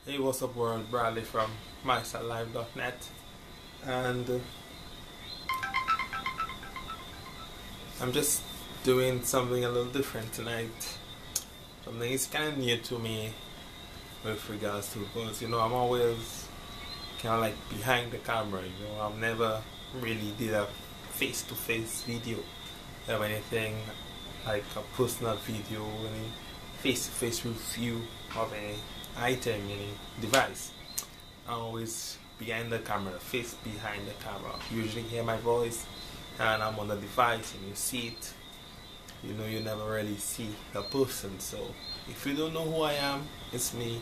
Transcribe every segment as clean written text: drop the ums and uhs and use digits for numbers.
Hey, what's up, world? Bradley from mysellive.net, and I'm just doing something a little different tonight. Something is kind of new to me with regards to, because I'm always kind of like behind the camera. I've never really did a face-to-face video of anything like a personal video, any face-to-face review of any item, any device. I'm always behind the camera, face behind the camera. You usually hear my voice and I'm on the device and you see it. You never really see the person. So if you don't know who I am, it's me,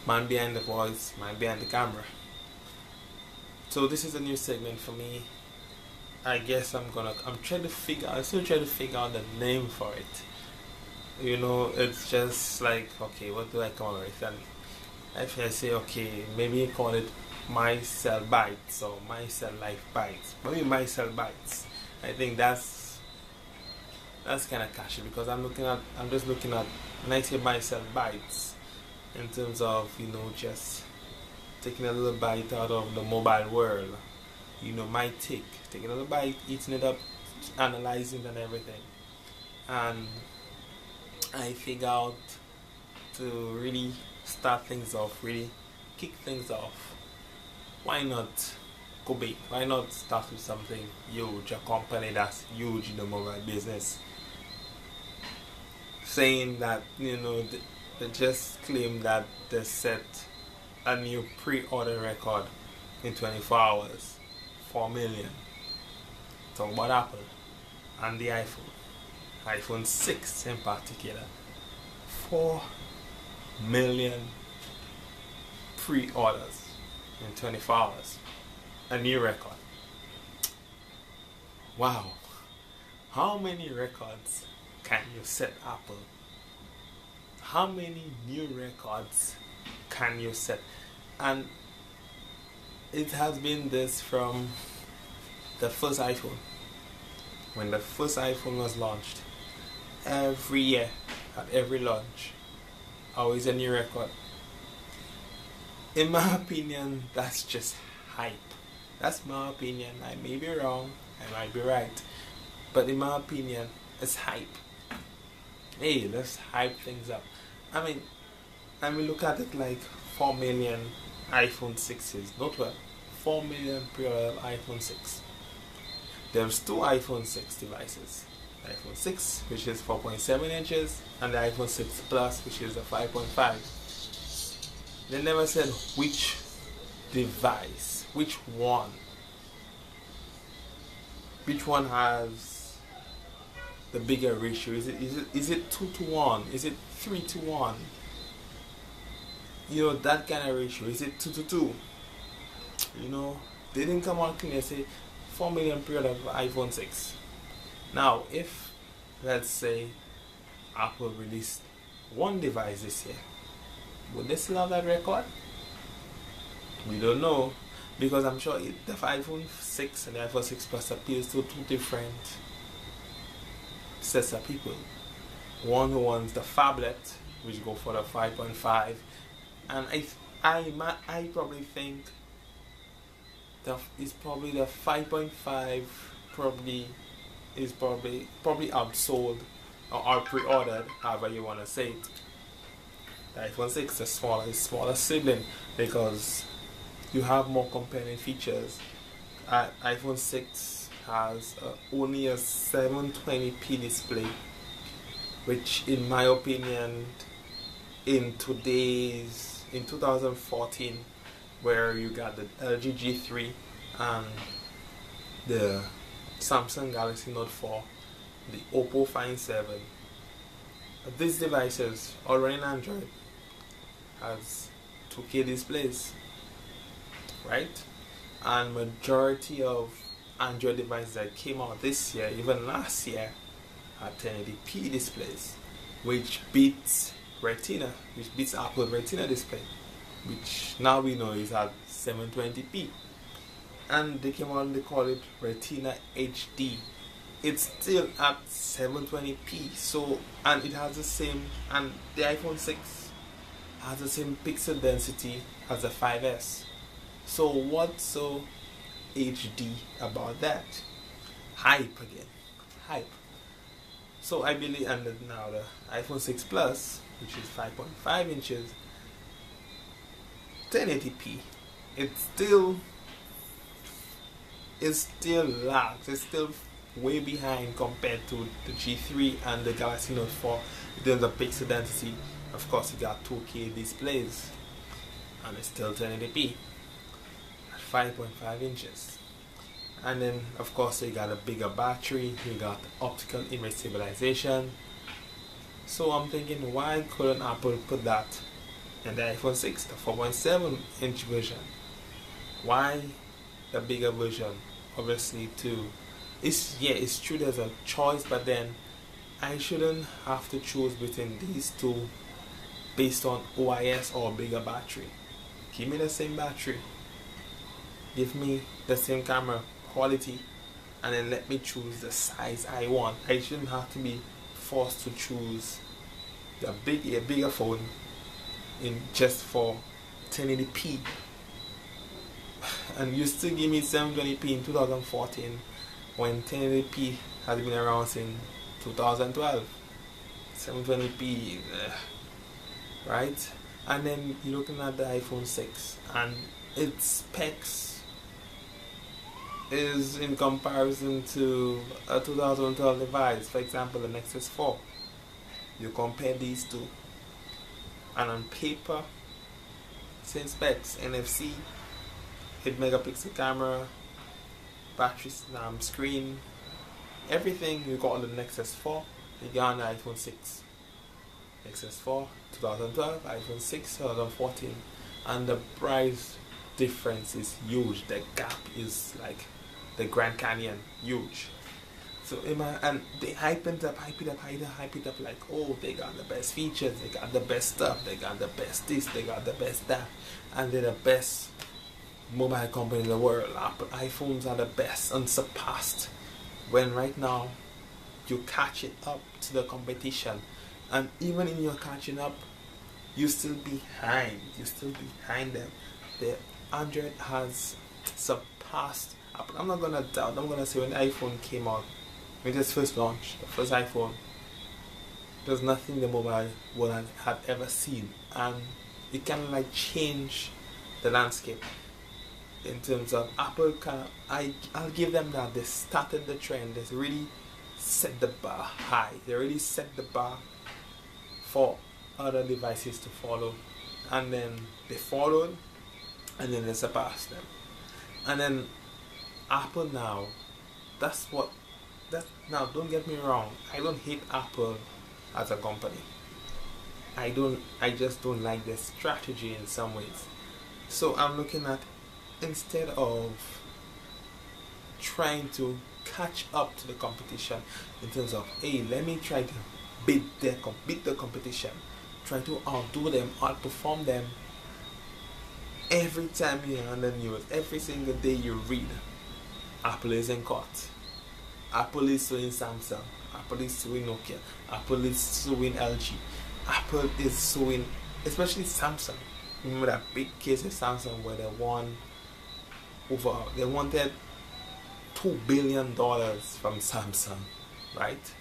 man behind the voice, man behind the camera. So this is a new segment for me. I guess I'm still trying to figure out the name for it. It's just like, okay, what do I call it? And if I say, okay, maybe call it My Cell Bites or My Cell Life Bites. Maybe My Cell Bites. I think that's kind of catchy, because I'm just looking at, when I say My Cell Bites, in terms of, just taking a little bite out of the mobile world. My taking a little bite, eating it up, analyzing and everything. And I figure out to really start things off, really kick things off. Why not go big? Why not start with something huge, a company that's huge in the mobile business? Saying that, they just claim that they set a new pre-order record in 24 hours, 4 million. Talk about Apple and the iPhone 6 in particular. 4 million pre-orders in 24 hours. A new record. Wow. How many records can you set, Apple? How many new records can you set? And it has been this from the first iPhone. When the first iPhone was launched, every year, at every launch, always a new record. In my opinion, that's just hype. That's my opinion. I may be wrong, I might be right. But in my opinion, it's hype. Hey, let's hype things up. I mean, look at it like 4 million iPhone 6s. Not well. 4 million pre-order iPhone 6. There's two iPhone 6 devices. The iPhone 6, which is 4.7 inches, and the iPhone 6 Plus, which is a 5.5. They never said which device, which one has the bigger ratio. Is it 2-to-1? Is it 3-to-1? That kind of ratio. Is it 2-to-2? They didn't come out clean and say 4 million pre-order of iPhone 6. Now, if, let's say, Apple released one device this year, would they still have that record? We don't know, because I'm sure the iPhone 6 and the iPhone 6 Plus appeals to two different sets of people. One who wants the phablet, which go for the 5.5, and I probably think it's probably the 5.5 is probably outsold or pre-ordered, however you want to say it. The iPhone 6 is smaller sibling, because you have more compelling features. iPhone 6 has only a 720p display, which in my opinion, in 2014, where you got the LG G3 and the Samsung Galaxy Note 4, the Oppo Find 7, these devices all running Android has 2K displays, right? And majority of Android devices that came out this year, even last year, had 1080p displays, which beats Retina, which beats Apple Retina display, which now we know is at 720p. And they came out and they call it Retina HD. It's still at 720p. So, and it has the same, and the iPhone 6 has the same pixel density as the 5S. So what's so HD about that? Hype again. Hype. So I believe, and now the iPhone 6 Plus, which is 5.5 inches, 1080p, it's still lags. It's still way behind compared to the G3 and the Galaxy Note 4 in terms of pixel density. Of course, you got 2K displays, and it's still 1080p at 5.5 inches. And then, of course, you got a bigger battery, you got optical image stabilization. So I'm thinking, why couldn't Apple put that in the iPhone 6, the 4.7 inch version? Why the bigger version? Obviously, too. It's true there's a choice, but then I shouldn't have to choose between these two based on OIS or bigger battery. Give me the same battery, give me the same camera quality, and then let me choose the size I want. I shouldn't have to be forced to choose a bigger phone in just for 1080p, and you still give me 720p in 2014 when 1080p has been around since 2012. 720p, right? And then you're looking at the iPhone 6 and its specs is in comparison to a 2012 device, for example the Nexus 4. You compare these two, and on paper, same specs: NFC, 8 megapixel camera, battery screen, everything you got on the Nexus 4, you got on the iPhone 6. Nexus 4 2012, iPhone 6 2014, and the price difference is huge. The gap is like the Grand Canyon, huge. So and they hype it up like, oh, they got the best features, they got the best stuff, they got the best this, they got the best that, and they're the best mobile company in the world. Apple iPhones are the best, unsurpassed. When right now you catch it up to the competition, and even in your catching up, you're still behind them. The Android has surpassed Apple. I'm not gonna doubt. I'm gonna say when the iPhone came out, when it was first launched, the first iPhone, there's nothing the mobile world had ever seen, and it kind of like changed the landscape in terms of Apple. I'll give them that. They started the trend. They really set the bar high. They really set the bar for other devices to follow, and then they followed, and then they surpassed them. And then Apple now, now don't get me wrong, I don't hate Apple as a company. I just don't like their strategy in some ways. So I'm looking at, instead of trying to catch up to the competition in terms of, hey, let me try to beat the competition, try to outdo them, outperform them. Every time you're on the news, every single day you read, Apple is in court, Apple is suing Samsung, Apple is suing Nokia, Apple is suing LG, Apple is suing, especially Samsung. Remember that big case of Samsung where they wanted $2 billion from Samsung, right?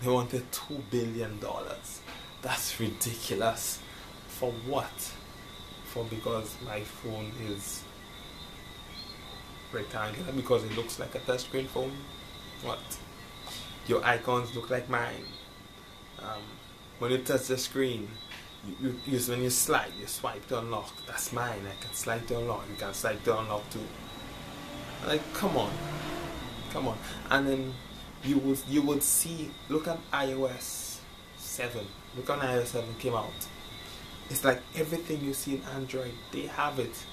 They wanted $2 billion. That's ridiculous. For what? Because my phone is rectangular, because it looks like a touchscreen phone? What? Your icons look like mine. When you touch the screen, when you slide, you swipe to unlock. That's mine. I can slide to unlock. You can slide to unlock too. Like, come on. And then you would see. Look at iOS 7. Look when iOS 7 came out. It's like everything you see in Android, they have it.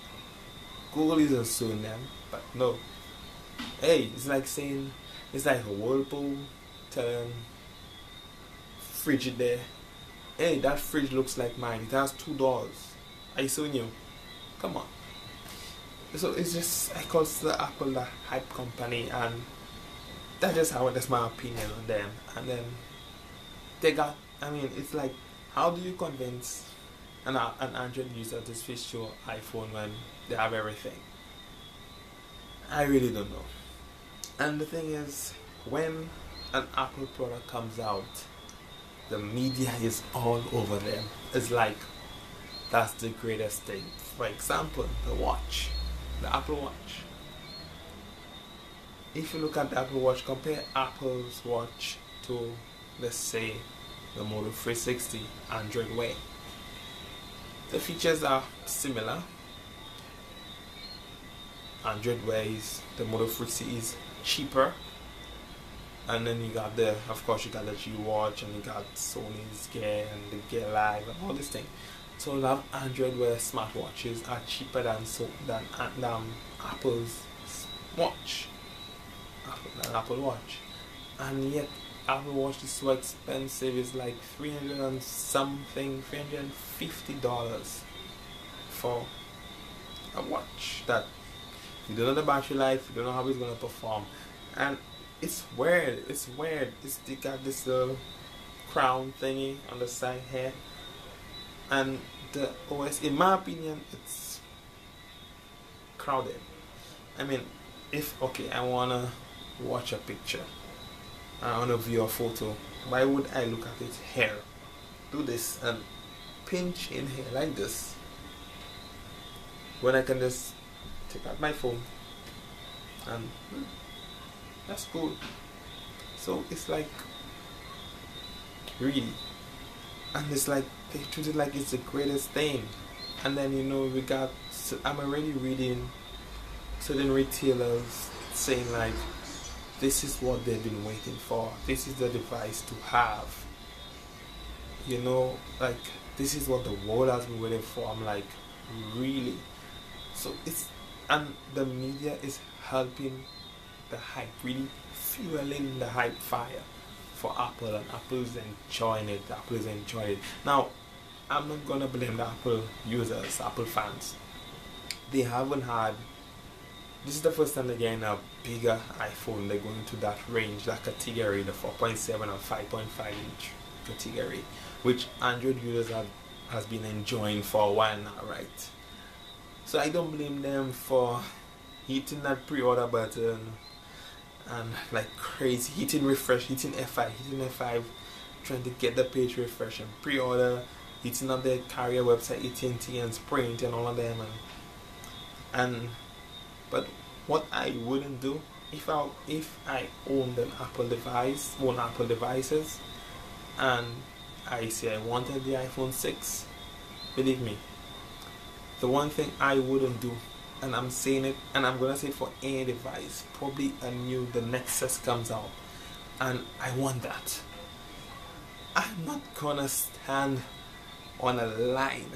Google isn't suing them, but no. Hey, it's like a Whirlpool telling Frigidaire, hey, that fridge looks like mine. It has 2 doors. I suing you. Come on. So it's just, I consider Apple the hype company, and that's my opinion on them. And then they got, it's like, how do you convince an Android user to switch to iPhone when they have everything? I really don't know. And the thing is, when an Apple product comes out, the media is all over them. It's like that's the greatest thing. For example, the watch, the Apple Watch. If you look at the Apple Watch, compare Apple's watch to, let's say, the Moto 360 Android Wear. The features are similar. Android Wear is, the Moto 360 is cheaper. And then you got of course you got the G Watch, and you got Sony's Gear and the Gear Live and all this thing. So a lot of Android Wear smartwatches are cheaper than Apple's watch. Apple Watch. And yet Apple Watch is so expensive. It's like $350 for a watch that you don't know the battery life, you don't know how it's gonna perform. And it's weird. It's they got this little crown thingy on the side here. And the OS, in my opinion, it's crowded. I mean, I wanna watch a picture, I wanna view a photo, why would I look at it here? Do this and pinch in here like this, when I can just take out my phone and that's cool. So it's like, really, and it's like they treat it like it's the greatest thing. And then I'm already reading certain retailers saying like, this is what they've been waiting for, this is the device to have, like this is what the world has been waiting for. I'm like, really? So and the media is helping the hype, really fueling the hype fire for Apple, and Apple's enjoying it. Now, I'm not gonna blame the Apple users, Apple fans. They haven't had, this is the first time they're getting a bigger iPhone. They're going to that range, that category, the 4.7 or 5.5 inch category, which Android users has been enjoying for a while now, right? So I don't blame them for hitting that pre-order button and like crazy, hitting refresh, hitting F5, trying to get the page refresh and pre-order, hitting up their carrier website, AT&T and Sprint and all of them, but what I wouldn't do if I owned an Apple devices, and I say I wanted the iPhone 6, believe me, the one thing I wouldn't do, and I'm saying it, and I'm gonna say it for any device, probably the Nexus comes out, and I want that. I'm not gonna stand on a line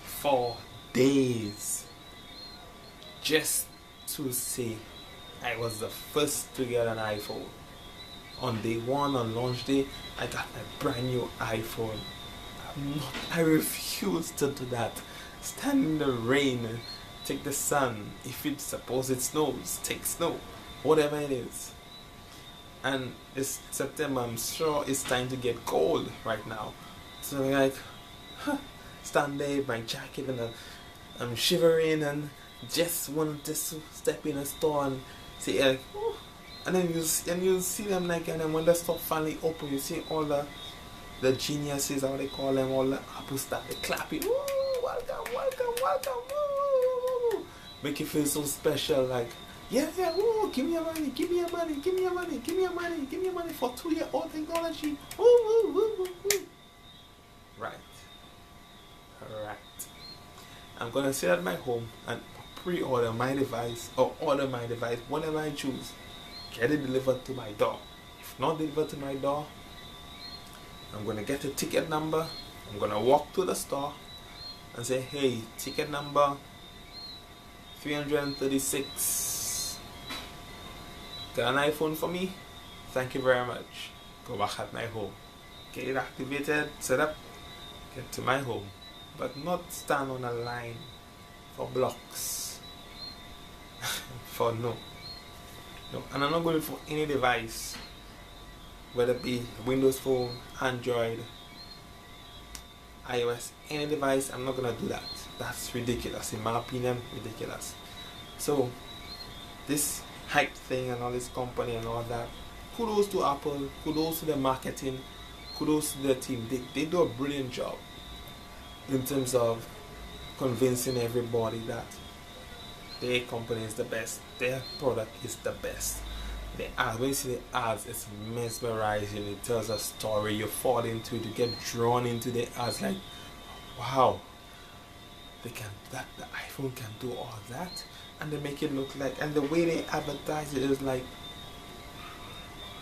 for days just to say I was the first to get an iPhone. On day one, on launch day, I got my brand new iPhone. I refuse to do that. Stand in the rain, take the sun. If suppose it snows, take snow, whatever it is. And it's September, I'm sure it's time to get cold right now. So I'm like, stand there with my jacket and I'm shivering and just want to step in a store and say, and then you see them like, and then when the store finally open, you see all the geniuses, how they call them, all the Apple start clapping, woo, welcome, woo. Make you feel so special, like, yeah, woo, give me your money for 2-year-old technology, woo. Right. I'm gonna sit at my home and pre-order my device or order my device whenever I choose. Get it delivered to my door. If not delivered to my door, I'm gonna get a ticket number. I'm gonna walk to the store and say, hey, ticket number 336. Got an iPhone for me? Thank you very much. Go back at my home. Get it activated, set up, get to my home. But not stand on a line for blocks. No. And I'm not going for any device, whether it be Windows Phone, Android, iOS, any device, I'm not gonna do that. That's ridiculous, in my opinion, ridiculous. So this hype thing and all this company and all that, kudos to Apple, kudos to the marketing, kudos to the team. They do a brilliant job in terms of convincing everybody that their company is the best, their product is the best. The ads, when you see the ads, it's mesmerizing. It tells a story. You fall into it. You get drawn into the ads. Like, wow, they can that. The iPhone can do all that, and they make it look like. And the way they advertise it is like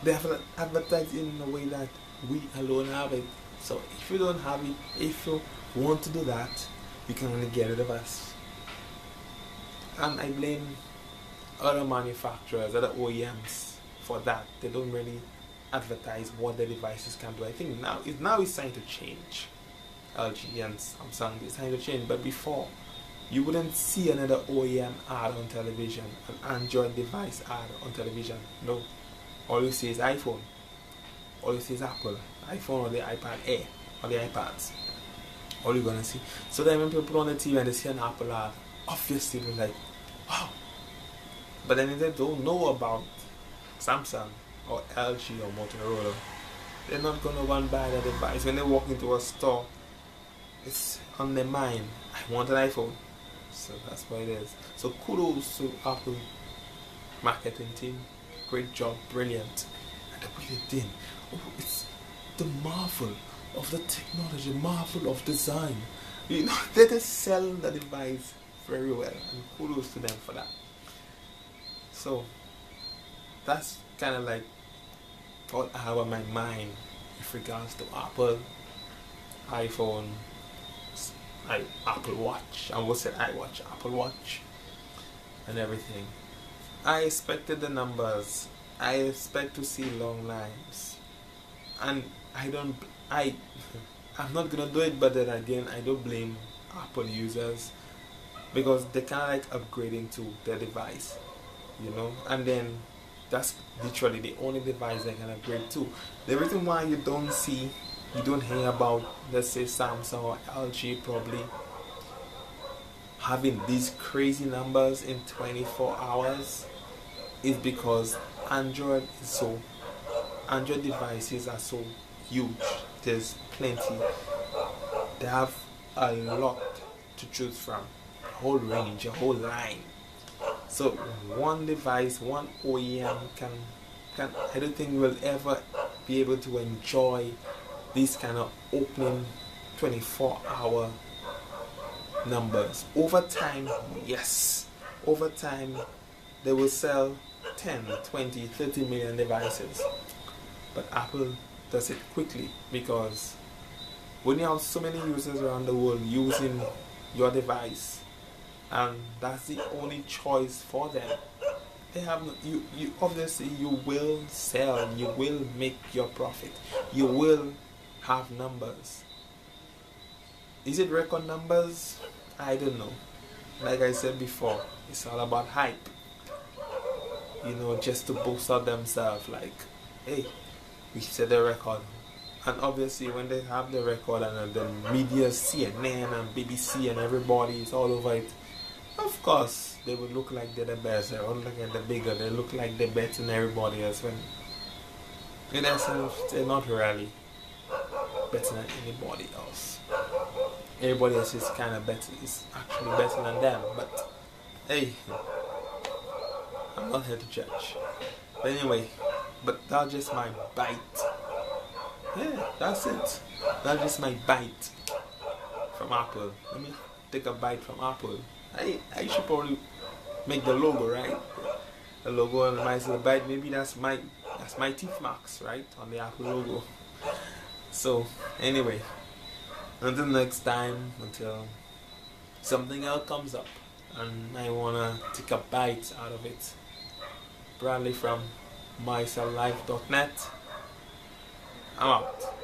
they have advertised it in a way that we alone have it. So if you don't have it, if you want to do that, you can only get rid of us. And I blame other manufacturers, other OEMs for that. They don't really advertise what their devices can do. I think now it's time to change. LG and Samsung, it's time to change. But before, you wouldn't see another OEM ad on television, an Android device ad on television. No. All you see is iPhone. All you see is Apple, iPhone or the iPad Air or the iPads. All you're gonna see. So then when people put on the TV and they see an Apple ad, obviously they're like, wow. But then if they don't know about Samsung or LG or Motorola, they're not going to go and buy the device. When they walk into a store, it's on their mind, I want an iPhone. So that's what it is. So kudos to Apple marketing team. Great job, brilliant. And the way they did, it's the marvel of the technology, marvel of design. You know, they just sell the device very well, and kudos to them for that. So that's kind of like what I have on my mind with regards to Apple, iPhone, Apple Watch. I almost said iWatch, Apple Watch, and everything. I expected the numbers. I expect to see long lines, and I'm not gonna do it. But then again, I don't blame Apple users because they kind of like upgrading to their device. You know, and then that's literally the only device they can upgrade to. The reason why you don't hear about, let's say, Samsung or LG probably having these crazy numbers in 24 hours is because Android devices are so huge. There's plenty. They have a lot to choose from, a whole range, a whole line. So one device, one OEM can I don't think we'll ever be able to enjoy these kind of opening 24-hour numbers. Over time, yes. Over time, they will sell 10, 20, 30 million devices. But Apple does it quickly because when you have so many users around the world using your device, and that's the only choice for them. They have you obviously you will sell, you will make your profit, you will have numbers. Is it record numbers? I don't know. Like I said before, it's all about hype. You know, just to boost up themselves, like, hey, we set the record. And obviously when they have the record and the media, CNN and BBC and everybody is all over it, of course, they would look like they're the best. They won't look like the bigger. They look like they're better than everybody else. When in essence, they're not really better than anybody else. Everybody else is kind of better. Is actually better than them. But hey, I'm not here to judge. But anyway, but that's just my bite. Yeah, that's it. That's just my bite from Apple. Let me take a bite from Apple. I should probably make the logo, right? The logo on my bite. Maybe that's my teeth marks, right, on the Apple logo. So anyway, until next time, until something else comes up and I wanna take a bite out of it. Bradley from mycelllife.net. I'm out.